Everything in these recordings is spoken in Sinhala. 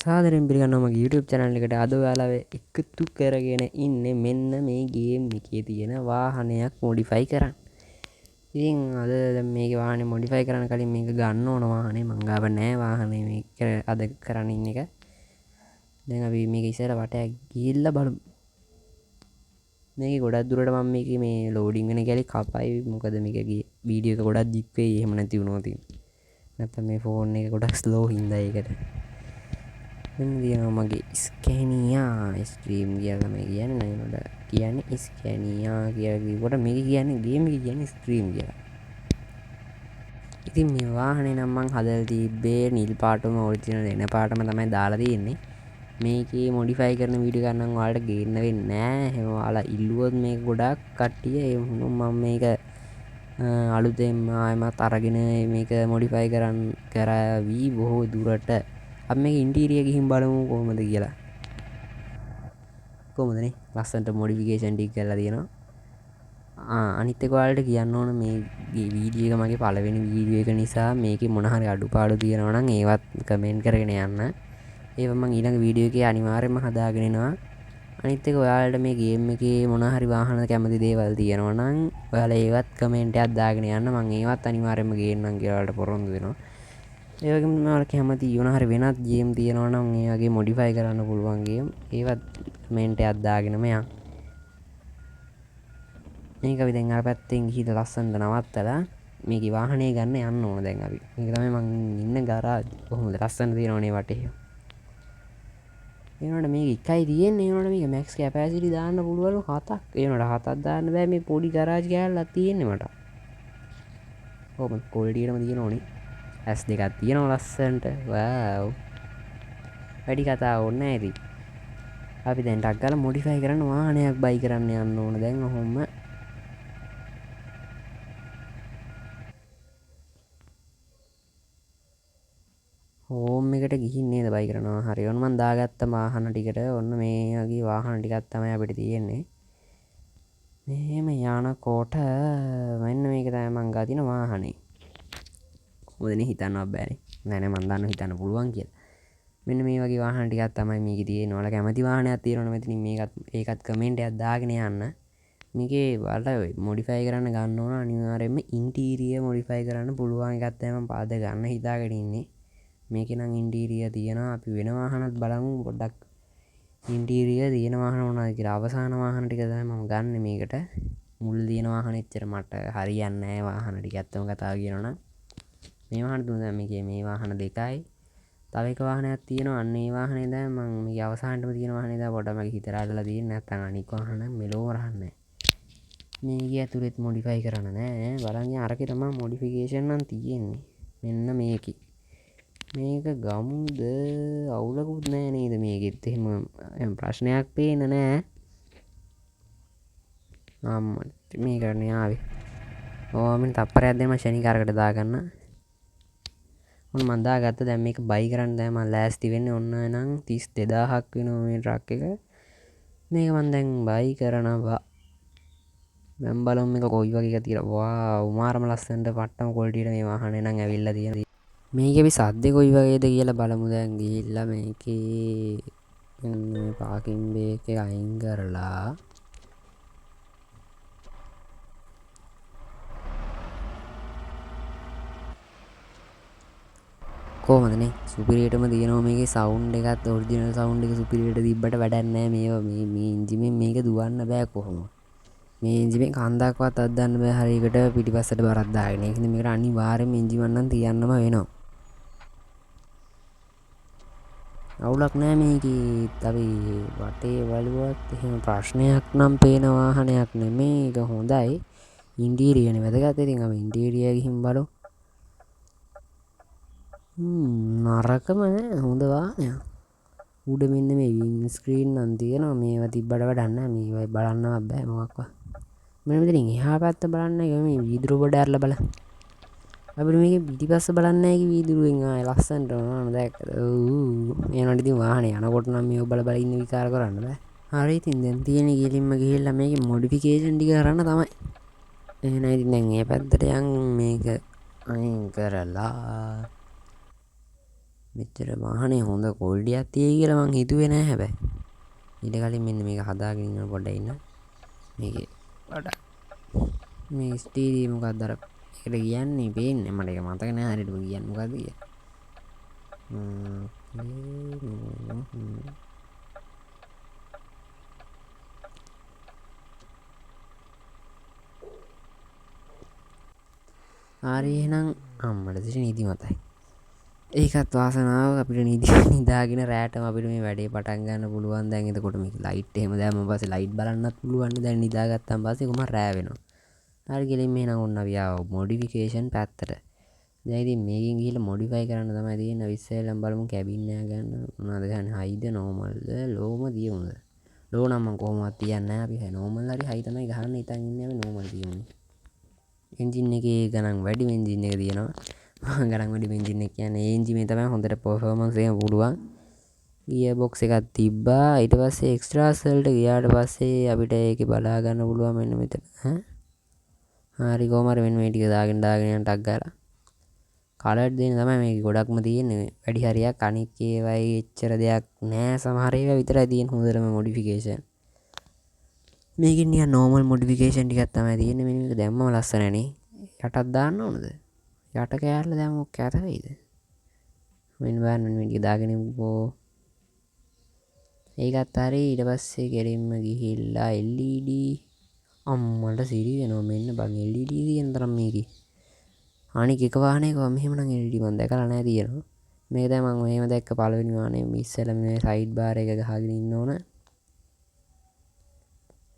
සාදරයෙන් පිළිගන්නවා මගේ YouTube channel එකට. අද ඔයාලා එකතු කරගෙන ඉන්නේ මෙන්න මේ ගේම් එකේ තියෙන වාහනයක් modify කරන්න. ඉතින් අද දැන් මේකේ වාහනේ modify කරන්න කලින් මේක ගන්න ඕන වාහනේ. මං ගාව නෑ වාහනේ මේක අද කරන්න ඉන්න එක. දැන් අපි මේක ඉස්සරහ වටයක් ගිහිල්ලා බලමු. මේකේ ගොඩක් දුරට මම මේකේ මේ loading වෙන කැලේ කපයි. මොකද මේක වීඩියෝ එක ගොඩක් දික් වෙයි. එහෙම නැති වුණොත් නැත්නම් මේ ෆෝන් එක ගොඩක් ස්ලෝ හින්දා ඒකට. මගේ ස්කැනියා ස්ට්‍රීම් කියලා මේ කියන්නේ නේද කියන්නේ ස්කැනියා කියලා කිව්වට මේක කියන්නේ ගේම් එක කියන්නේ ස්ට්‍රීම් කියලා. ඉතින් මේ වාහනේ නම් මං හදලා තිබ්බේ නිල් පාටම ඔරිජිනල් එන පාටම තමයි දාලා තියෙන්නේ. මේකේ මොඩිෆයි කරන වීඩියෝ ගන්න ඔයාලට ගේන්න වෙන්නේ නැහැ. එහෙම ඔයාලා ඉල්ලුවොත් මේක ගොඩක් කට්ටිය ඒ වුණොත් මම මේක අලුතෙන් ආයෙමත් අරගෙන මේක මොඩිෆයි කරාවි බොහෝ දුරට. අපි මේක ඉන්ටීරියර් ගිහින් බලමු කොහොමද කියලා. කොහොමදනේ ලස්සනට මොඩිෆිකේෂන් ටික කරලා තියෙනවා. අනිත් එක ඔයාලට කියන්න ඕන මේ වීඩියෝ එක මගේ පළවෙනි වීඩියෝ එක නිසා මේකේ මොන හරි අඩුපාඩු තියෙනවා නම් ඒවත් කමෙන්ට් කරගෙන යන්න. ඒව මම ඊළඟ වීඩියෝ එකේ අනිවාර්යයෙන්ම හදාගෙන එනවා. අනිත් එක ඔයාලට මේ ගේම් එකේ මොන හරි වාහන කැමති දේවල් තියෙනවා නම් ඔයාලා ඒවත් කමෙන්ට් එකක් දාගෙන යන්න. මම ඒවත් අනිවාර්යයෙන්ම ගේන්නම් කියලා ඔයාලට පොරොන්දු වෙනවා. ඒ වගේම ඔයාලා කැමති මොන හරි වෙනත් ගේම් තියෙනවා නම් ඒ වගේ මොඩිෆයි කරන්න පුළුවන් ගේම් ඒවත් කමෙන්ට් එකක් දාගෙනම යන්න. මේක අපි දැන් අර පැත්තෙන් ගිහින් ලස්සනට නවත්තලා මේකේ වාහනේ ගන්න යන්න ඕන දැන් අපි. මේක තමයි මං ඉන්න ගරාජ්. කොහොමද ලස්සන තියෙනවනේ වටේ. ඒනොට මේක එකයි තියෙන්නේ. ඒනොට මේක මැක්ස් කැපැසිටි දාන්න පුළුවන්ලු 7ක්. ඒනොට 7ක් දාන්න බෑ මේ පොඩි ගරාජ් ගෑල්ලක් තියෙන්නේ මට. කොහොමද ක්වොලිටියටම තියෙනවනේ. S2ක් තියෙනවා ලස්සනට. වව්. වැඩි කතා ඕනේ නැහැ ඉතින්. අපි දැන් ටක් ගාලා මොඩිෆයි කරන්න වාහනයක් බයි කරන්න යන්න ඕන. දැන් ඔහොම හෝම් එකට ගිහින් නේද බයි කරනවා. හරි. ඔන්න මම දාගත්ත වාහන ටිකට ඔන්න මේ වගේ වාහන ටිකක් තමයි අපිට තියෙන්නේ. මෙහෙම යනකොට මෙන්න මේක තමයි මං ගා තියෙන වාහනේ. කොහොමදනේ හිතන්නවත් බෑනේ. නෑ නෑ මං දන්නවා හිතන්න පුළුවන් කියලා. මෙන්න මේ වගේ වාහන ටිකක් තමයි මේකේ තියෙන්නේ. ඔයාලා කැමති වාහනයක් තියෙනවනේ මෙතනින් ඒකත් කමෙන්ට් එකක් දාගෙන යන්න. මේකේ ඔයාලා මොඩිෆයි කරන්න ගන්න ඕන අනිවාර්යයෙන්ම ඉන්ටීරියර් මොඩිෆයි කරන්න පුළුවන් එකක් තමයි මම පාද ගන්න හිතාගෙන ඉන්නේ. මේකේ නම් ඉන්ටීරියර් තියෙනවා. අපි වෙන වාහනත් බලමු පොඩ්ඩක්. ඉන්ටීරියර් තියෙන වාහන මොනවද කියලා අවසාන වාහන ටික තමයි මම ගන්න මේකට. මුල් තියෙන වාහන එච්චර මට හරියන්නේ නැහැ වාහන ටික ඇත්තම කතාව කියනවනම්. මේ වාහන තුන දැන් මේකේ මේ වාහන දෙකයි. තව එක වාහනයක් තියෙනවා. අන්න ඒ වාහනේ දැන් මම මේ අවසානටම තියෙන වාහනේ දැන් පොඩ්ඩක් මගේ හිතට අල්ලලා තියෙන්නේ නැත්නම් අනික් වාහන මෙලෝ රහන්නේ. මේකේ ඇතුළෙත් මොඩිෆයි කරන්න නෑ. බලන්න අරකේ තමයි මොඩිෆිකේෂන් නම් තියෙන්නේ. මෙන්න මේකේ. මේක ගමුද අවුලකුත් නෑ නේද මේකෙත් එහෙම ප්‍රශ්නයක් පේන්නේ නෑ. අම්මට මේකනේ ආවේ. මම තප්පරයක් දෙන්න ෂණික අරකට දාගන්න. ඔන්න මම දාගත්ත. දැන් මේක බයි කරන්න දැන් මම ලෑස්ති වෙන්නේ ඔන්න නම් 32000ක් වෙනවා මේ ට්‍රක් එක. මේක මම දැන් බයි කරනවා. මම බලමු මේක කොයි වගේ එකද කියලා. වාව් මාරම ලස්සනට පට්ටම ක්වොලිටියට මේ වාහනේ නම් ඇවිල්ලා තියෙනවා. මේකේ අපි සද්දේ කොයි වගේද කියලා බලමු. දැන් ගිහිල්ලා මේකේ පාකින් බේක් එක අයින් කරලා කොහොමදනේ සුපිරියටම තියෙනවා මේකේ සවුන්ඩ් එකත් ඔරිජිනල් සවුන්ඩ් එක සුපිරියට තිබ්බට වැඩක් නැහැ. මේ එන්ජිමෙන් මේක දුවන්න බෑ කොහොමද. මේ එන්ජිමෙන් කන්දක්වත් අද්දන්න බෑ හරියකට පිටිපස්සට බරක් දාගෙන. ඒක නිසා මේකට අනිවාර්යයෙන්ම එන්ජිමක් නම් තියන්නම වෙනවා. අවුලක් නෑ මේකේ. අපි වටේ බලුවත් එහෙම ප්‍රශ්නයක් නම් පේන වාහනයක් නෙමේ. ඒක හොඳයි. ඉන්ටීරියර්නේ වැදගත්. ඉතින් අපි ඉන්ටීරියර් ගිහින් බලමු. නරකම නෑ හොඳ වාහනයක්. උඩ මෙන්න මේ වින් ස්ක්‍රීන් නම් තියෙනවා. මේවා තිබ්බට වැඩක් නෑ. මේවා බලන්නවත් බෑ මොකක්වත්. මෙන්න මෙතනින් එහා පැත්ත බලන්න මේ වීදුරු පොඩ ඇරලා බලන්න. අපිට මේකේ පිටිපස්ස බලන්න නැහැ වීදුරුවෙන් ආයේ ලස්සනට නෝන දැක්කද? එනකොට ඉතින් වාහනේ යනකොට නම් මේව බල බල ඉන්න විකාර කරන්න බෑ. හරි ඉතින් දැන් තියෙන්නේ ගිලින්ම ගිහිල්ලා මේකේ මොඩිෆිකේෂන් ටික කරන්න තමයි. එහෙනම් ඉතින් දැන් මේ පැත්තට යන් මේක අයින් කරලා මෙච්චර වාහනේ හොඳ කොල්ඩියක් තියෙයි කියලා මං හිතුවේ නෑ හැබැයි. ඊට කලින් මෙන්න මේක හදාගෙන ඉන්න පොඩ්ඩක් ඉන්න. මේකේ වඩා මේ ස්ටීරිය මොකක්ද අර ඒකට කියන්නේ පේන්නේ මට ඒක මතක නෑ හරියට කියන්නේ මොකද්ද කියලා. හරි එහෙනම් අම්මට දිශ නීති මතයි. ඒකත් වාසනාව අපිට නිදාගෙන රෑටම අපිට මේ වැඩේ පටන් ගන්න පුළුවන්. දැන් එතකොට මේක ලයිට් එහෙම දැම්මම පස්සේ ලයිට් බලන්නත් පුළුවන්. දැන් නිදාගත්තාම පස්සේ කොහොම රෑ වෙනවා. හරි ගෙලින් එහෙනම් ඔන්න අපි ආව මොඩිෆිකේෂන් පැත්තට. දැන් ඉතින් මේකෙන් ගිහිල්ලා මොඩිෆයි කරන්න තමයි තියෙන්නේ. ඉස්සෙල්ලම බලමු කැබින් එක ගන්න. මොනවද ගන්න? හයිද නෝමල්ද? ලෝම දියුමද? ලෝ නම් මම කොහොමවත් තියන්නේ නැහැ. අපි නෝමල් හරි හයි තමයි ගහන්න හිතන් ඉන්නේ. අපි නෝමල් තියමුනේ. එන්ජින් එකේ ගණන් වැඩි එන්ජින් එක තියෙනවා. ගණන් වැඩි එන්ජින් එක කියන්නේ ඒ එන්ජිමේ තමයි හොඳට පර්ෆෝමන්ස් එක පුළුවන්. ගියර් බොක්ස් එකක් තිබ්බා. ඊට පස්සේ එක්ස්ට්‍රාස් වලට ගියාට පස්සේ අපිට ඒකේ බලා ගන්න පුළුවන් මෙන්න මෙතන. හරි කොහොම හරි මෙන්න මේ ටික දාගෙන යන ටක් ගාලා. කලර්ඩ් දෙන්න තමයි මේක ගොඩක්ම තියෙන්නේ. වැඩි හරියක් අනික් ඒවයි එච්චර දෙයක් නෑ. සමහර ඒවා විතරයි තියෙන හොඳටම මොඩිෆිකේෂන්. මේකෙන් නිකන් නෝමල් මොඩිෆිකේෂන් ටිකක් තමයි තියෙන්නේ. මෙන්න මේක දැම්මම ලස්සනනේ. යටත් දාන්න ඕනද? යට කෑල්ල දැම්මොත් කැත වෙයිද? මෙන්න බලන්න මෙන්න මේක දාගෙන ඉමුකෝ. ඒකත් හරි. ඊට පස්සේ ගෙලින්ම ගිහිල්ලා LED අම්මට සිරි වෙනවා. මෙන්න බං LED තියෙන තරම් මේකේ. අනික එක වාහනයක මෙහෙම නම් LED මම දැකලා නැහැ තියෙනවා. මේක තමයි මම එහෙම දැක්ක පළවෙනි වාහනේ. ඉස්සෙල්ලා මේ සයිඩ් බාර් එක ගහගෙන ඉන්න ඕන.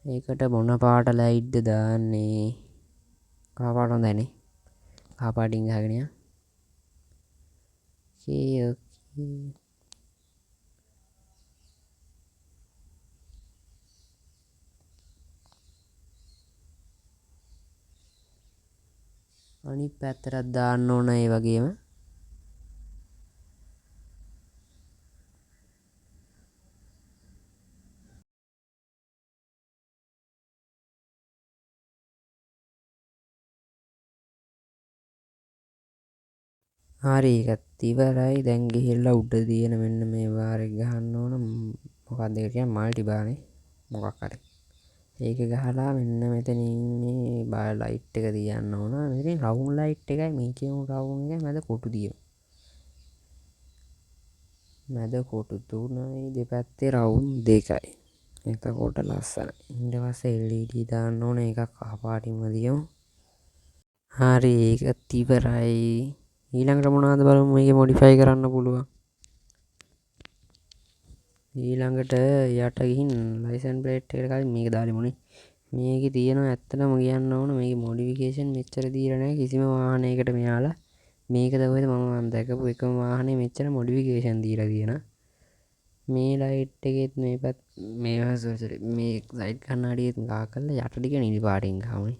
ඒකට මොන පාට ලයිට්ද දාන්නේ? කහ පාට හොඳයිනේ. කහ පාටින් ගහගෙන යන්න. ඕකේ. අනිත් පැත්තටත් දාන්න ඕන ඒ වගේම. හරි ඒකත් ඉවරයි. දැන් ගිහිල්ලා උඩ තියෙන මෙන්න මේ බාර් එක ගහන්න ඕන. මොකක්ද ඒක කියන්නේ? මල්ටි බාර්නේ. මොකක් හරි. ඒක ගහලා මෙන්න මෙතනින් මේ බාර් ලයිට් එක තියන්න ඕන. මෙතන රවුන්ඩ් ලයිට් එකයි මේකේ රවුන්ඩ් එකයි මැද කොටු තියෙනවා. මැද කොටු තුනයි දෙපැත්තේ රවුන්ඩ් දෙකයි. එතකොට ලස්සනයි. ඊට පස්සේ LED දාන්න ඕන. එකක් කහ පාටින්ම දියමු. හරි ඒකත් ඉවරයි. ඊළඟට මොනවද බලමු මේක මොඩිෆයි කරන්න පුළුවන්. ඊළඟට යට ගිහින් ලයිසන් ප්ලේට් එකට කලින් මේක දාලෙමුනේ. මේකේ තියෙනවා ඇත්තටම කියන්න ඕන මේකේ මොඩිෆිකේෂන් මෙච්චර දීලා නැහැ කිසිම වාහනයකට මෙයාලා. මේකද කොහෙද මම දැකපු එකම වාහනේ මෙච්චර මොඩිෆිකේෂන් දීලා තියෙනවා. මේ ලයිට් එකෙත් මේ පැත් මේ සෝරි මේ ලයිට් කණ්ණාඩියෙත් ගා කරලා යට ටික නිලි පාටින් ගහමුනේ.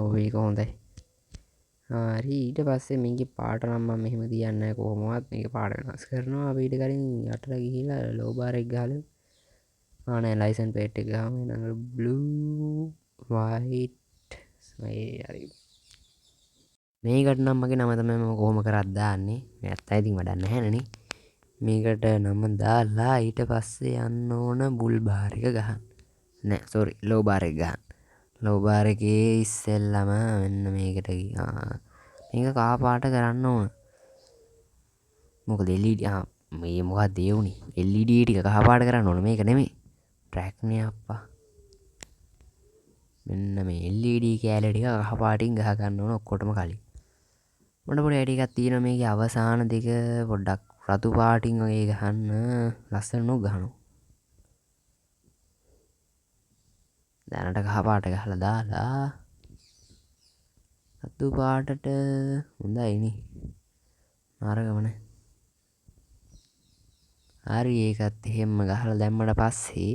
ඔව් ඒක හොඳයි. හරි ඊට පස්සේ මේකේ පාට නම් මම මෙහෙම තියන්නේ නැහැ කොහොමවත්. මේක පාට වෙනස් කරනවා. අපි ඊට කලින් යටට ගිහිල්ලා ලෝ බාර් එක ගහලා නෑ ලයිසන් ප්ලේට් එක ගහමු. එහෙනම් බ්ලූ වයිට් හරි. මේකට නම් මගේ නම තමයි මම කොහොම කරත් දාන්නේ. මේ ඇත්තයි ඉතින් වැඩක් නැහැ නේ. මේකට නම දාලා ඊට පස්සේ යන්න ඕන බුල් බාර් එක ගහන්න. නෑ සෝරි ලෝ බාර් එක ගහන්න. ලෝ බාර් එකේ ඉස්සෙල්ලම මෙන්න මේකට ගියා. මේක කහ පාට කරන්න ඕන. මොකද LED මේ මොකක්ද ඒ උනේ? LED ටික කහ පාට කරන්න ඕන. මේක නෙමෙයි. ට්‍රැක් නේ අප්පා. මෙන්න මේ LED කෑලි ටික කහ පාටින් ගහ ගන්න ඕන ඔක්කොටම කලින්. මොන පොඩි ඇඩි එකක් තියෙනවා මේකේ අවසාන දෙක පොඩ්ඩක් රතු පාටින් වගේ ගහන්න ලස්සන නෝ ගහනවා. දැනට කහ පාට ගහලා දාලා රතු පාටට හොඳයි නේ. නරකම නෑ. හරි ඒකත් එහෙම ගහලා දැම්මට පස්සේ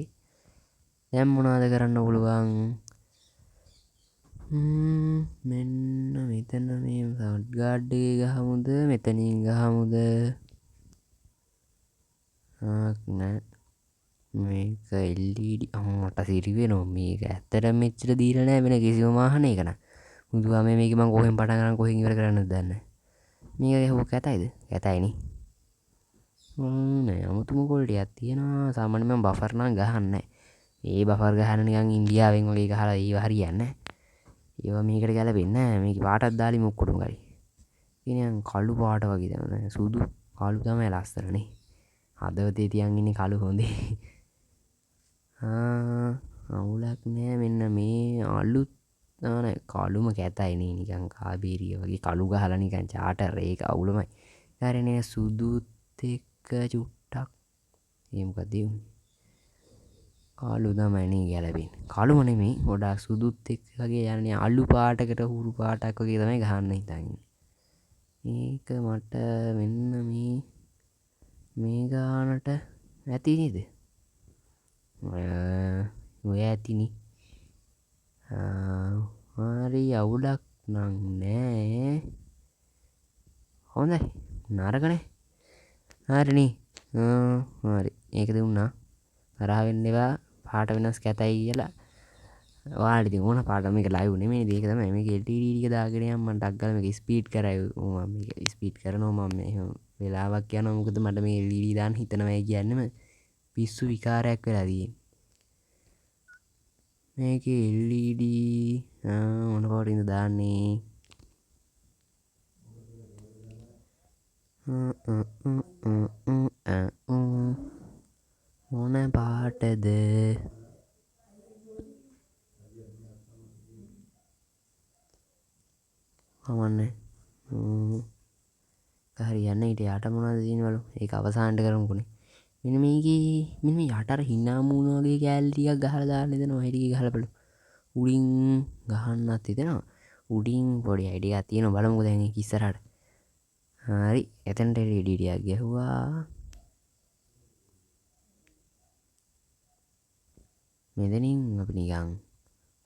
දැන් මොනවද කරන්න පුළුවන්? මෙන්න මෙතන මේ සවුන්ඩ් ගාඩ් එකේ ගහමුද මෙතනින් ගහමුද? නෑ මේක LED මට සිරි වෙනවා. මේක ඇත්තටම මෙච්චර දීලා නෑ වෙන කිසිම වාහනයක නම්. බුදුහාමේ මේක මම කොහෙන් පටන් ගන්න කොහෙන් ඉවර කරන්නද දන්නේ නැහැ. මේක ගැහුව කැතයිද? කැතයිනේ. නෑ අමුතුම කොල්ටියක් තියෙනවා. සාමාන්‍යයෙන් මම බෆර් නම් ගහන්නේ. ඒ බෆර් ගහන නිකන් ඉන්දියාවෙන් වගේ ගහලා ඒව හරියන්නේ නැහැ. ඒවා මේකට ගැලපෙන්නේ නැහැ. මේක පාටක් දාලි මොක්කොටම කරි. ඉතින් කළු පාට වගේ තමයි. සුදු කළු තමයි ලස්සනනේ. හදවතේ තියන් ඉන්නේ කළු හොඳේ. අවුලක් නෑ. මෙන්න මේ අලුත් නෑ කළුම කැතයිනේ නිකන් කාබේරිය වගේ කළු ගහලා නිකන් චාටර් ඒක අවුලමයි. ඊට සුදුත් එක්ක චුට්ටක් ඒ මොකද ඒ උනේ? කළු තමයි නේ ගැලපෙන්නේ. කළුම නෙමෙයි ගොඩාක් සුදුත් එක්ක වගේ යන්නේ අලු පාටකට හුරු පාටක් වගේ තමයි ගහන්න හිතන්නේ. ඒක මට මෙන්න මේ ගානට ඇති නේද? ඔය ඇතිනි. හරි අවුලක් නම් නෑ. හොඳයි. නරකනේ. හරිනේ. හරි. ඒක දුන්නා. තරහ වෙන්න එපා. පාට වෙනස් කැතයි කියලා. ඔයාලට ඉතින් ඕන පාට මේක ලයිව් නෙමෙයි මේක තමයි මේක LTD ටික දාගෙන යන්න මම ටක් ගාලා මේක ස්පීඩ් කරයි මම මේක ස්පීඩ් කරනවා මම එහෙම වෙලාවක් යනවා මොකද මට මේ LED දාන්න හිතනවායි කියන්නේම පිස්සු විකාරයක් වෙලා තියෙන්නේ මේකේ LED මොන පාටින්ද දාන්නේ මොන පාටද කමන්නේ හරියන්න ඊට යට මොනවද තියෙනවලු ඒක අවසානට කරමුකුනේ මෙන්න මේකේ මෙන්න මේ යට අර hina මූණ වගේ කෑලි ටිකක් ගහලා දාන්න දෙනවා ඒ ටික ගහලා බලමු උඩින් ගහන්නත් හිතෙනවා උඩින් පොඩි අයිඩියා එකක් තියෙනවා බලමුකෝ දැන් ඒක ඉස්සරහට හරි එතනට LED ටිකක් ගැහුවා මෙතනින් අපි නිකන්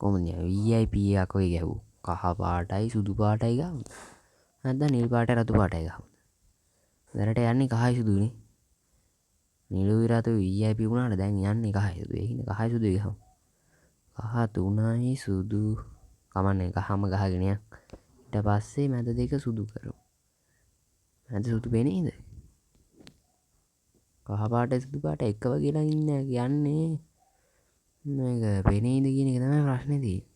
කොහොමද VIP එකක් වගේ ගැහුවා කහ පාටයි සුදු පාටයි ගාමු නැත්නම් නිල් පාටයි රතු පාටයි ගාමු දැනට යන්නේ කහයි සුදුනේ නිලුයි රතු VIP වුණාට දැන් යන්නේ කහයි සුදු ඒ හින්දා කහයි සුදුයි ගහමු කහ තුනයි සුදු කමන්නේ කහම ගහගෙන යන්න ඊට පස්සේ මැද දෙක සුදු කරමු මැද සුදු පේනේද කහ පාටයි සුදු පාටයි එක වගේලා ඉන්නේ කියන්නේ මේක පේනේද කියන එක තමයි ප්‍රශ්නේ තියෙන්නේ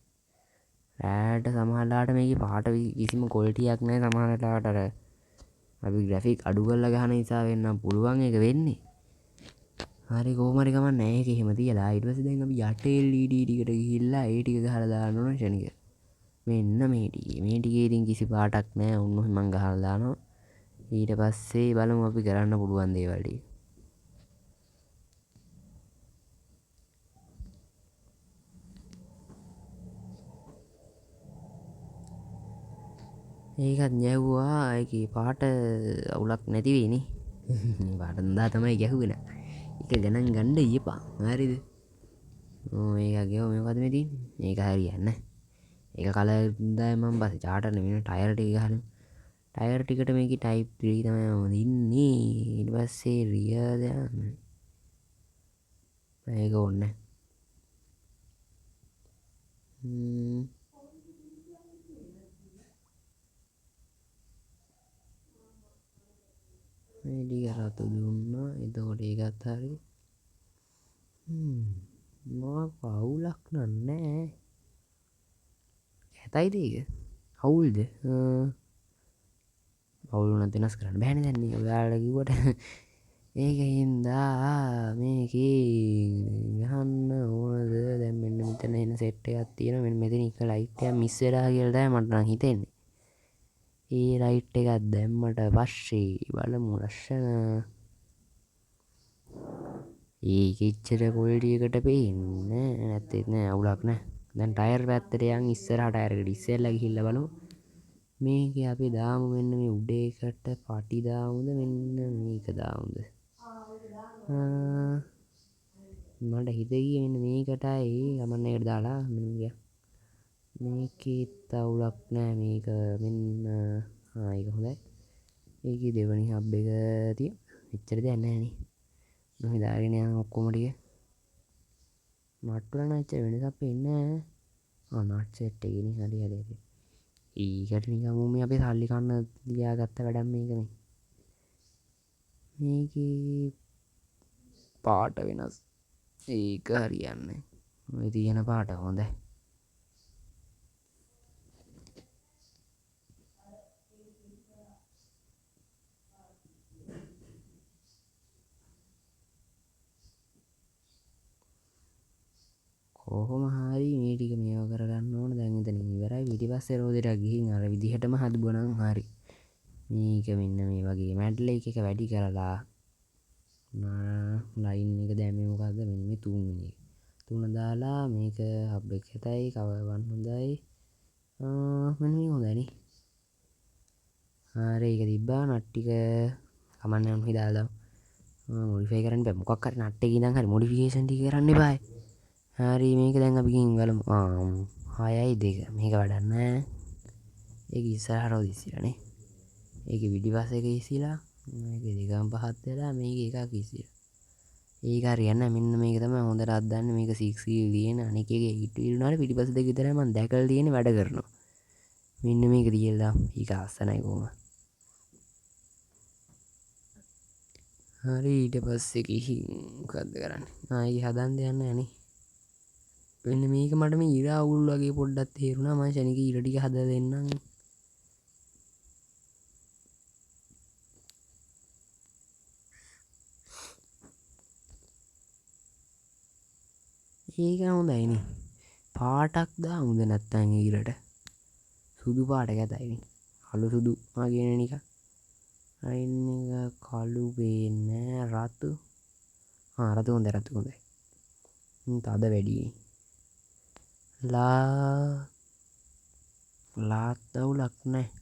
රෑට සමහරලාට මේකේ පාට කිසිම ක්වොලිටියක් නැහැ සමහරලාට අර අපි ග්‍රැෆික් අඩු කරලා ගහන නිසා වෙන්නම් පුළුවන් ඒක වෙන්නේ හරි කොහොම හරි කමක් නැහැ ඒක එහෙම තියලා ඊට පස්සේ දැන් අපි යට LED ටිකට ගිහිල්ලා ඒ ටික ගහලා දාන්න ඕන ෂණික මෙන්න මේ ටිකේ ඉතින් කිසි පාටක් නැහැ උන්නු මං ගහලා දානවා ඊට පස්සේ බලමු අපි කරන්න පුළුවන් දේවල් ටික ඒකත් ගැහුවා ඒකේ පාට අවුලක් නැති වෙයිනේ පාට දා තමයි ගැහුවේ නා ඒක ගණන් ගන්න ඊපා හරිද ඒක ගැහුවා මේකද මේ තියෙන්නේ ඒක හරියන්නේ නැහැ ඒක කලර් දායි මම බස් චාටර් නෙමෙයි ටයර් ටික ගහලා ටයර් ටිකට මේකේ ටයිප් 3 තමයි මම දින්නේ ඊට පස්සේ රියර් දාන්න ඒක ඕනේ මේ ටික රතු දුන්නා එතකොට ඒකත් හරි මොකක් අවුලක් නෑ කැතයිද ඒක අවුල්ද අවුල් වුණත් වෙනස් කරන්න බෑනේ දැන් නේ ඔයාලා කිව්වට ඒකින්දා මේකේ ගහන්න ඕනද දැන් මෙන්න මෙතන එන සෙට් එකක් තියෙනවා මෙන්න මෙතන එක ලයිට් එකක් මිස් වෙලා කියලා තමයි මට නම් හිතෙන්නේ ඒ ලයිට් එකක් දැම්මට පස්සේ බලමු ලස්සන ඒක ඉච්චර ක්වොලිටි එකට පේන්නේ නැත්තේ නෑ අවුලක් නෑ දැන් ටයර් පැත්තට යන් ඉස්සරහා ටයර් එකට ඉස්සෙල්ලා ගිහිල්ලා බලමු මේකේ අපි දාමු මෙන්න මේ උඩ එකට පටි දාමුද මෙන්න මේක දාමුද මට හිත ගියේ මෙන්න මේකටයි ගමන් එකට දාලා මෙන්න ගියා මේකේත් අවුලක් නෑ මේක මෙන්න ඒක හොඳයි ඒකේ දෙවනි හබ් එක තියෙන එච්චර දෙයක් නෑ නේ මම දාගෙන යන ඔක්කොම ටික නට් වල නම් එච්චර වෙනසක් පේන්නේ නෑ නට් සෙට් එකේ නේ හරි ඒකට නිකන් මේ අපේ සල්ලි කන්න ලියාගත්ත වැඩක් මේක මේ. මේකේ පාට වෙනස්. ඒක හරියන්නේ. ඔය තියෙන පාට හොඳයි. කොහොම හරි මේ ටික මේව කරගන්න ඕන. දැන් එතන ඉවරයි. පිටිපස්සේ රෝදෙට ගිහින් අර විදිහටම හදුවනම් හරි. මේක මෙන්න මේ වගේ මැඩ්ල එක වැඩි කරලා ලයින් එක දැම්මේ මොකද්ද මෙන්න මේ 3 වෙනි එක. 3 දාලා මේක හබ් එක හිතයි කවර් 1 හොඳයි. මෙන්න මේ හොඳයි නේ. හරි ඒක තිබ්බා නට් ටික කමන්නේ නම් හිතාලා මොඩිෆයි කරන්න බෑ. මොකක් හරි නට් එකේ ඉඳන් හරි මොඩිෆිකේෂන් ටික කරන්න එපායි. හරි මේක දැන් අපි ගිහින් බලමු. 6යි 2 මේක වැඩක් නෑ. ඒක ඉස්සරහට දිසිලානේ. ඒක පිටිපස්ස එක ඉසිලා මේක දෙකම පහත් වෙලා මේක එකක් ඉසිලා. ඒක හරියන්නේ නැහැ. මෙන්න මේක තමයි හොඳට අත්දන්නේ. මේක 6 වීල් තියෙන අනික එකේ හිට වීල්ුණාට පිටිපස්ස දෙක විතරයි මම දැකලා තියෙන්නේ වැඩ කරනවා. මෙන්න මේක තියලා ඒක අස්සනයි කොහොම. හරි ඊට පස්සේ ගිහින් මොකද්ද කරන්නේ? ආයි හදන්න දෙයක් නැහැ නේ. මෙන්න මේක මට මේ ඉර අවුල් වගේ පොඩ්ඩක් තේරුණා. මම ශනික ඉර ටික හදලා දෙන්නම්. ඒක හොඳයිනේ. පාටක් දාමුද නැත්තම් ඊරට. සුදු පාට ගැතයිනේ. කළු සුදු වගේ නිකන්. අයින් එක කළු වෙන්නේ රතු. රතු හොඳයි රතු හොඳයි. තද වැඩි. ලාත් දවුලක් නැහැ.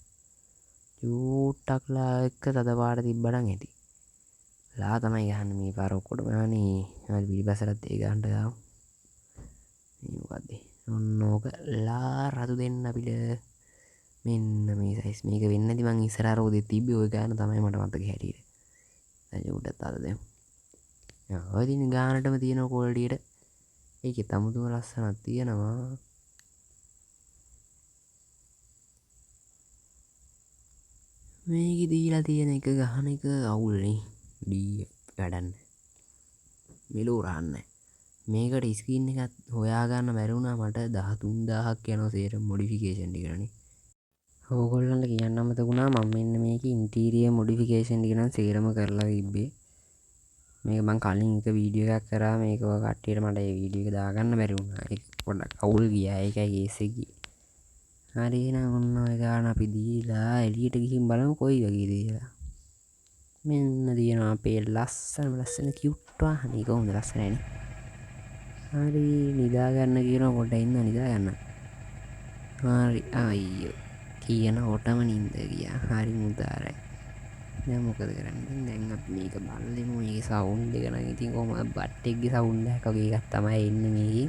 චූට්ටක් ලා එක්ක තද පාට තිබ්බනම් ඇති. ලා තමයි ගහන්නේ මේ පාර ඔක්කොටම යන්නේ. හරි පිටිපස්සට ඒ ගහන්න දාමු. මේ මොකද්ද? ඔන්න ඕක ලා රතු දෙන්න අපිට. මෙන්න මේ සයිස් මේක වෙන්නේ නැති මං ඉස්සරහ රෝදේ තිබ්බේ ওই ගාන තමයි මට මතක හැටියට. දැන් උඩට අර දෙමු. ඔය දින ගානටම තියෙන ක්වොලිටියට ඒකේ තමුතුම ලස්සනක් තියෙනවා. මේකේ දීලා තියෙන එක ගහන එක අවුල්නේ. ඩී වැඩන්න. මෙලෝ රහන්නේ. මේකට ස්ක්‍රීන් එකක් හොයාගන්න බැරි වුණා මට 13000ක් යනවා සේරම මොඩිෆිකේෂන් ටිකනේ. ඕගොල්ලන්ට කියන්න අමතක වුණා මම මෙන්න මේකේ ඉන්ටීරියර් මොඩිෆිකේෂන් ටික නම් සේරම කරලා තිබ්බේ. මේක මං කලින් එක වීඩියෝ එකක් කරා මේක ඔය කට්ටියට මට ඒ වීඩියෝ එක දාගන්න බැරි වුණා. ඒක පොඩ්ඩක් අවුල් ගියා. ඒකයි කේස් එක ගියේ. හරි එහෙනම් ඔන්න ඔය ගාන අපි දීලා එළියට ගිහින් බලමු කොයි වගේද කියලා. මෙන්න තියෙනවා අපේ ලස්සන කියුට් වාහනේ. කොහොමද ලස්සනයිනේ. හරි නිදා ගන්න කියනවා පොඩ්ඩක් ඉන්න නිදා ගන්න. හරි අයියෝ කියන ඔටම නින්ද ගියා. හරි මුදාරයි. දැන් මොකද කරන්නේ? දැන් අපි මේක බලමු. මේකේ සවුන්ඩ් එක නම් ඉතින් කොහොමද බට් එකේ සවුන්ඩ් එකක් වගේ එකක් තමයි එන්නේ මේකේ.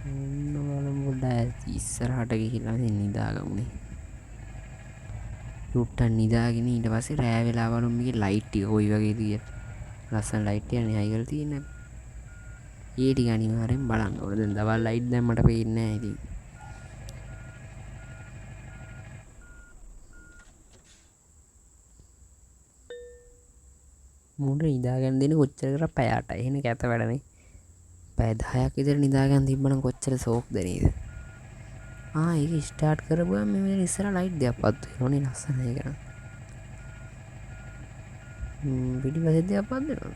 ඔන්න බලමු පොඩ්ඩක් ඉස්සරහට ගිහිල්ලා නිදාගමුනේ. චුට්ටක් නිදාගෙන ඊට පස්සේ රෑ වෙලා බලමු මේකේ ලයිට් ටික කොයි වගේද කියලා. ලස්සන ලයිට් එකක් නේ හයි කරලා තියෙන්නේ. ඒ ටික අනිවාර්යෙන් බලන්න ඕනේ. දැන් දවල් ලයිට් දැන් මට පේන්නේ නැහැ ඉතින්. මුඩ නිදාගන්න දෙන්නේ කොච්චර කරා පැය 8යි. එහෙනම් කැත වැඩනේ. පැය 10ක් විතර නිදාගන්න තිබ්බනම් කොච්චර ෂෝක්ද නේද? ඒක ස්ටාර්ට් කරපුවම මේ ඉස්සර ලයිට් දෙකක් පත් වෙනවනේ ලස්සනයි ඒක නම්. පිටිපස්සේ දෙකක් පත් වෙනවා.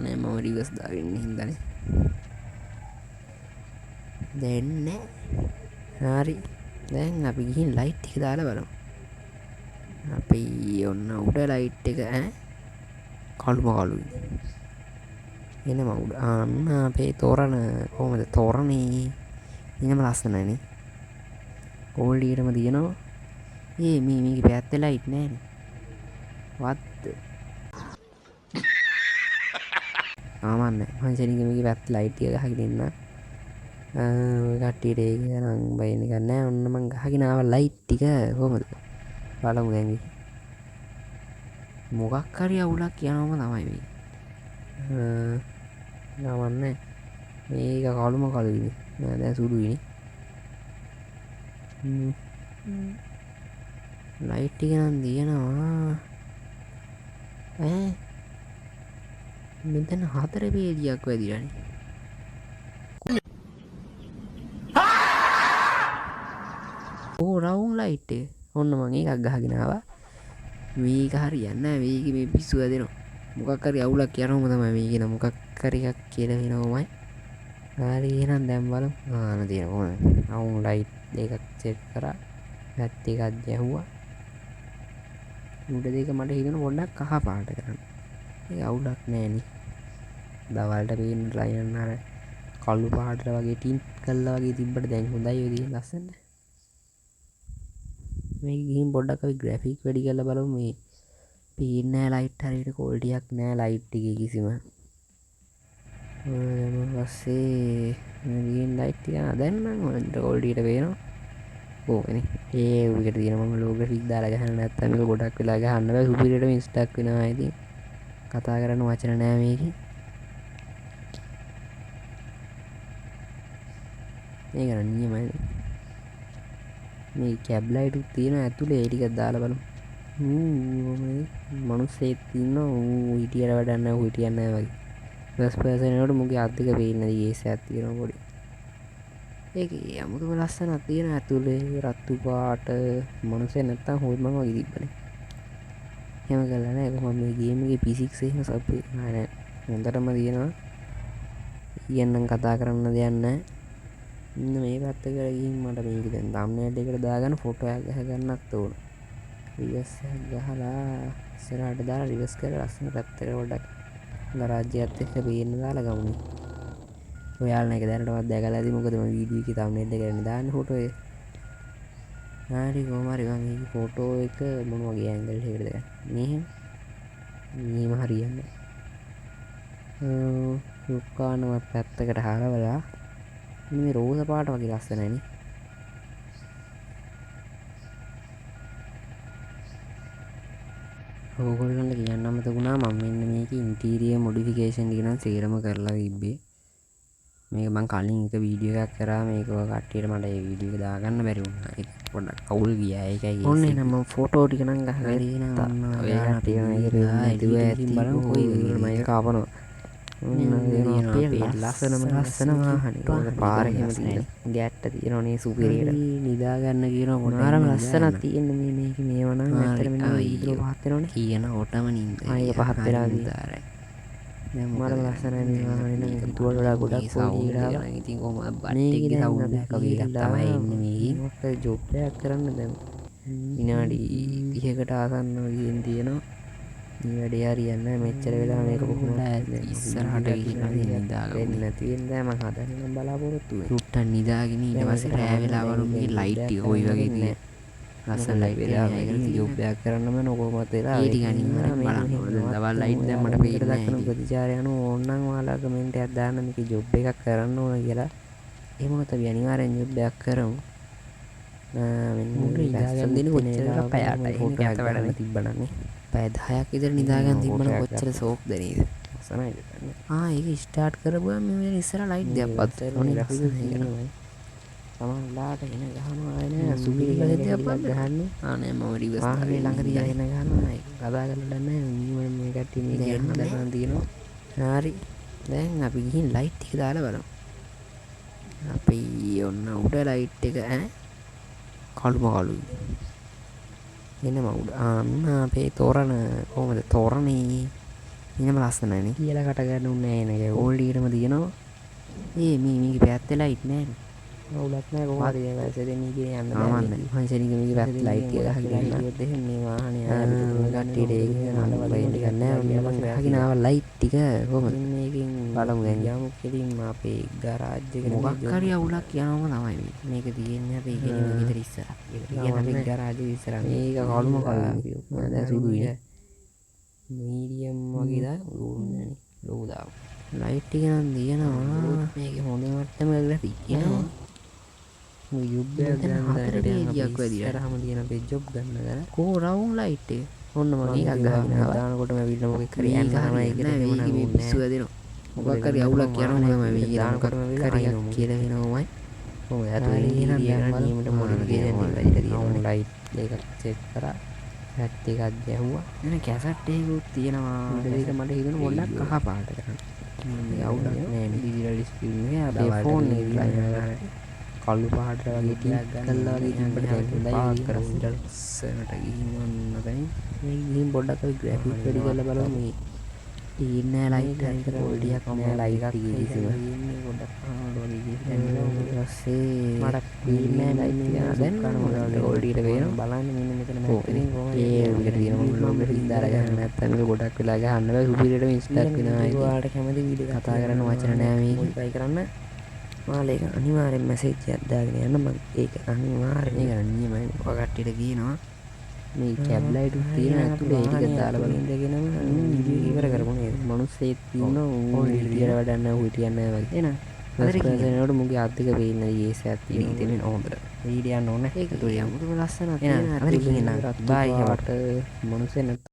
නෑ මම රිවර්ස් දාගෙන ඉන්නේ හින්දානේ. දැන් නෑ. හරි. දැන් අපි ගිහින් ලයිට් එක දාලා බලමු. අපි ඔන්න උඩ ලයිට් එක කළුයි. එනම උඩ අන්න අපේ තෝරණ කොහමද තෝරණේ? එනම ලස්සනයිනේ. ඕල්ඩීරම තියෙනවා. මේක පැත්තේ ලයිට් නෑනේ. what ආමන්න මං ශනික මේක පැත්තේ ලයිට් එක ගහගෙන ඉන්න. ඔය කට්ටියට ඒක නම් බයින් එකක් නෑ. ඔන්න මං ගහගෙන ආව ලයිට් ටික කොහමද? බලමු දැන් මොකක් හරි අවුලක් යනවම තමයි මේ. නවන්නේ මේක කළුම කළුයිනේ. දැන් සුදුයිනේ. ලයිට් ටික නම් දිනනවා. මෙතන 4 පේජියක් වැඩිලානේ. රවුන් ලයිට් එක. ඔන්න මම එකක් ගහගෙන ආවා. මේක හරියන්නේ නැහැ. මේක මේ පිස්සු හැදෙනවා. මොකක් හරි අවුලක් යනවම තමයි මේ කියන මොකක් හරි එකක් කියලා වෙනවමයි. හරි එහෙනම් දැන් බලමු. ආන තියෙන කොහොමද? රවුන් ලයිට් දෙකක් සෙට් කරා. පැත් එකක් ගැහුවා. උඩ දෙක මට හිතෙන පොඩ්ඩක් කහ පාට කරන්න. ඒක අවුලක් නැහැ නේ. දවල්ට පේන ලයින් අර කළු පාටට වගේ ටින්ට් කළා වගේ තිබ්බට දැන් හොඳයි ඔය දිහා ලස්සන. මේක ගිහින් පොඩ්ඩක් අපි ග්‍රැෆික් වැඩි කරලා බලමු මේ පේන්නේ නැහැ ලයිට් හරියට ක්වොලිටියක් නැහැ ලයිට් එකේ කිසිම. ඊට පස්සේ මේ ගිහින් ලයිට් එක දැන් නම් හොඳට ක්වොලිටියට පේනවා. ඕකනේ. ඒ උඩට තියෙන මම ලෝ ග්‍රැෆික් දාලා ගහන්න නැත්තම් මේක ගොඩක් වෙලා ගහන්න බෑ සුපිරියටම ඉන්ස්ටාක් වෙනවා ඉතින්. කතා කරන්න වචන නැහැ මේකේ. මේක නම් නියමයි. මේ කැබ් ලයිට් උත් තියෙනවා ඇතුලේ ඒ ටික දාලා බලමු. මනුස්සයෙක් ඉන්නවා ඌ හිටියට වැඩක් නැහැ ඌ හිටියන්නේ නැහැ වගේ. ෆස්ට් පර්සන් එනකොට මුගේ අත් දෙක පේන්නේ නැති ඒසයක් තියෙනවා පොඩි. ඒකේ අමුතුම ලස්සනක් තියෙනවා ඇතුලේ රතු පාට මනුස්සය නැත්තම් හොල්මන් වගේ තිබ්බනේ. එහෙම කළා නෑ කොහොම මේ ගේම් එකේ ෆිසික්ස් එහෙම සප්පේ නෑ හොඳටම තියෙනවා. ඊයන්නම් කතා කරන්න දෙයක් නෑ. මේ පැත්තකට ගිහින් මට මේක දැන් thumbnail එකට දාගෙන ෆොටෝ එකක් ගහ ගන්නත් ඕන. රිවර්ස් එකක් ගහලා ඉස්සරහට දාලා රිවර්ස් කරලා ලස්සන පැත්තකට පොඩ්ඩක් ගරාජ්‍යයත් එක්ක පේන්න දාලා ගමුනේ. ඔයාලා මේක දැනටවත් දැකලා ඇති මොකද මම වීඩියෝ එකේ thumbnail එකට දාන්නේ ෆොටෝ එක. හරි කොහොම හරි මම මේ ෆොටෝ එක මොන වගේ ඇන්ගල් එකකටද ගන්නේ. මෙහෙම හරියන්නේ. රුක්කානම පැත්තකට හරවලා මේ රෝස පාට වගේ ලස්සනයි නේ. ඕගොල්ලන්ට කියන්න අමතක වුණා මම මෙන්න මේක ඉන්ටීරියර් මොඩිෆිකේෂන් ටික නම් සේරම කරලා තිබ්බේ. මේක මං කලින් එක වීඩියෝ එකක් කරා මේක කට්ටියට මට ඒ වීඩියෝ එක දාගන්න බැරි වුණා. ඒක පොඩ්ඩක් අවුල් ගියා. ඒකයි ඔන්න එනම් මම ෆොටෝ ටික නම් ගහගෙන ඔය කට්ටිය මේක නෙතුව ඇති බලන්න කොයි මම ඒක ආපනවා. ලස්සනම ලස්සන වාහනේ පාරේ හැම තියෙන ගැට්ට තියෙනවනේ සුපිරියට නිදාගන්න කියන මොනාරම ලස්සනක් තියෙන මේක මේව නම් ඇත්තටම ඉදිරිය පහත් වෙනවනේ කියන ඔටම නින්ද ආයේ පහත් වෙලා දිදාරයි දැන් මට ලස්සනයි මේ වාහනේ නම් හිතුවට වඩා ගොඩක් පොඩි ඉරාව ඉතින් කොහොමද බට් එකේ සවුන්ඩ් එකක් වගේ එකක් තමයි එන්නේ මේකේ මොකද ජොබ් එකක් කරන්න දැන් විනාඩි 30කට ආසන්න වගේ තියෙනවා මේ වැඩේ හරියන්නේ නැහැ මෙච්චර වෙලා මේක කොහොමද ඉස්සරහට ගිහින් නිදාගන්න නැති වෙන්නේ මම හදන්න බලාපොරොත්තු වෙන්නේ චුට්ටක් නිදාගෙන ඊට පස්සේ රෑ වෙලා වරු මේ ලයිට් ටික කොයි වගේ තියෙන ලස්සන ලයිට් වෙලා මේකට ජොබ් එකක් කරන්න මම කොහොමද වෙලා ඒ ටික අනිත් බලන්න ඕනේ දවල් ලයිට් දැන් මට පේන්නේ නැහැ ප්‍රතිචාරය අනුව ඕනනම් ඔයාලා කමෙන්ට් එකක් දාන්න මේක ජොබ් එකක් කරන්න ඕන කියලා එහෙම නැත්නම් අපි අනිවාර්යෙන් ජොබ් එකක් කරමු මෙන්න ඉඳාගෙන දින කොච්චර පැයට ෆොටෝ එකක් වැඩ තිබ්බනන්නේ පැය 10ක් විතර නිදාගන්න තිබ්බනම් කොච්චර සෝක්ද නේද ලස්සනයි ඒක ස්ටාර්ට් කරපුවම මේ ඉස්සර ලයිට් දෙයක් පත් වෙනවා ලස්සනයි සමහරලාට එන ගහනවා එන සුපිරි දෙයක් පත් ගහන්නේ නෑ මම රිවර්ස් වාහනේ ළඟ තියාගෙන ගහනවා ඒක කතා කරලා නැහැ මේ කට්ටිය මේ ගන්න හදන්න තියෙනවා හරි දැන් අපි ගිහින් ලයිට් ටික දාලා බලමු අපි ඔන්න උඩ ලයිට් එක කළුම කළුයි එනම උඩ අන්න අපේ තෝරණ කොහමද තෝරණේ එනම ලස්සනනේ කියලා කට ගන්න උන්නේ නැහැ නේද ඕල්ඩීටම තියෙනවා මේකේ පැත්තේ ලයිට් නැහැ අවුලක් නැහැ කොහොමද ඒ වයසේ දෙන්නේ කියන යන්න බෑ මම හන්සෙනික මේකේ පැත්තේ ලයිට් එක ගහගෙන ඉන්නත් එහෙම මේ වාහනේ ආපිට කට්ටියට ඒක නඩ බයින් ටිකක් නැහැ ඔන්න මම ගහගෙන ආව ලයිට් ටික කොහොමද මේකෙන් බලමු දැන් යමු කෙලින්ම අපේ ගරාජ් එකට මොකක් හරි අවුලක් යනවම තමයි මේක තියෙන්නේ අපේ කෙලින්ම විතර ඉස්සරහ ඒක කියන්නේ අපේ ගරාජ් ඉස්සරහ මේක කළුම කළුයි දැන් සුදුයි මීඩියම් වගේ දා ඕනේ ලෝ දාමු ලයිට් ටික නම් දිනනවා මේකේ හොඳ මට්ටමක ග්‍රැෆික් එනවා යුබ් එක ගන්න පේජියක් වැඩිලා තරහම තියෙන පේජ් ජොබ් ගන්න ගන්න කෝ රවුන් ලයිට් එක ඔන්න මම එකක් ගහගෙන දානකොට මම විල්ල මොකෙක් හරි යන්න තමයි ඒකට වෙන පිස්සු ඇදෙනවා මොකක් හරි අවුලක් යනවා තමයි මේ කියන මොකක් හරි කියලා වෙනවමයි. ඔව් එයාට එහෙනම් දැන් බලමු මොඩිෆිකේෂන් ටික වැඩිලා තියෙනවා. ලයිට් දෙකක් චෙක් කරා. සැට් එකක් ගැහුවා. එන කැසට් එකකුත් තියෙනවා. ඊට මට හිතුණා පොඩ්ඩක් කහ පාට කරන්න. මේ අවුලක් නෑ නේ. ඩිජිටල් ස්ක්‍රීන් එක අපේ ෆෝන් එකේ කළු පාට වගේ ටිකක් ගන්නලා වගේ තිබ්බට දැන් හොඳයි කරසට ලස්සනට ගිහින් ඔන්න දැන් මේ ගිහින් පොඩ්ඩක් අපි ග්‍රැෆික් වැඩි කරලා බලමු මේ ඉන්නේ ලයිට් එක පොඩියක් නෑ ලයිට් එක කිසිම ඉන්නේ පොඩ්ඩක් ආවද වගේ ගිහින් ඊපස්සේ මට ඉන්නේ ලයිට් එක දැන් මොනවද ඕල්ඩීට වෙනවා බලන්න මෙන්න මෙතන මැප් එකෙන් කොහොමද ඒ විදිහට තියෙන මොන ලොග් එකක් දාලා ගන්න නැත්නම් මේක ගොඩක් වෙලා ගහන්න බෑ සුපිරියට ඉන්ස්ටාල් වෙනවා ඒක ඔයාලට කැමති වීඩියෝ කතා කරන්න වචන නෑ මේක ට්‍රයි කරන්න මාලේක අනිවාර්යෙන් මැසේජ් එකක් දාගෙන යන්න මම ඒක අනිවාර්යෙන් ඒක නියමයි ඔය කට්ටියට කියනවා මේ කැබ් ලයිට් උත් තියෙන ඇතුලේ ඒ ටික දාලා බලන්න දෙගෙනම වීඩියෝ ඉවර කරමු නේද මිනිස්සෙක් ඉන්නවා ඕන විදියට වැඩක් නැහැ ඌ හිටියන්නේ නැහැ වගේ එන අදට කියනකොට මුගේ අද්දික පේන්න ඒසයක් තියෙන ඉතින් හොඳට වීඩියෝ යන්න ඕනේ ඒක තුලියම් මුතු ලස්සනක් තියෙනවා අදට කියනවා බයි වට මිනිස්සෙ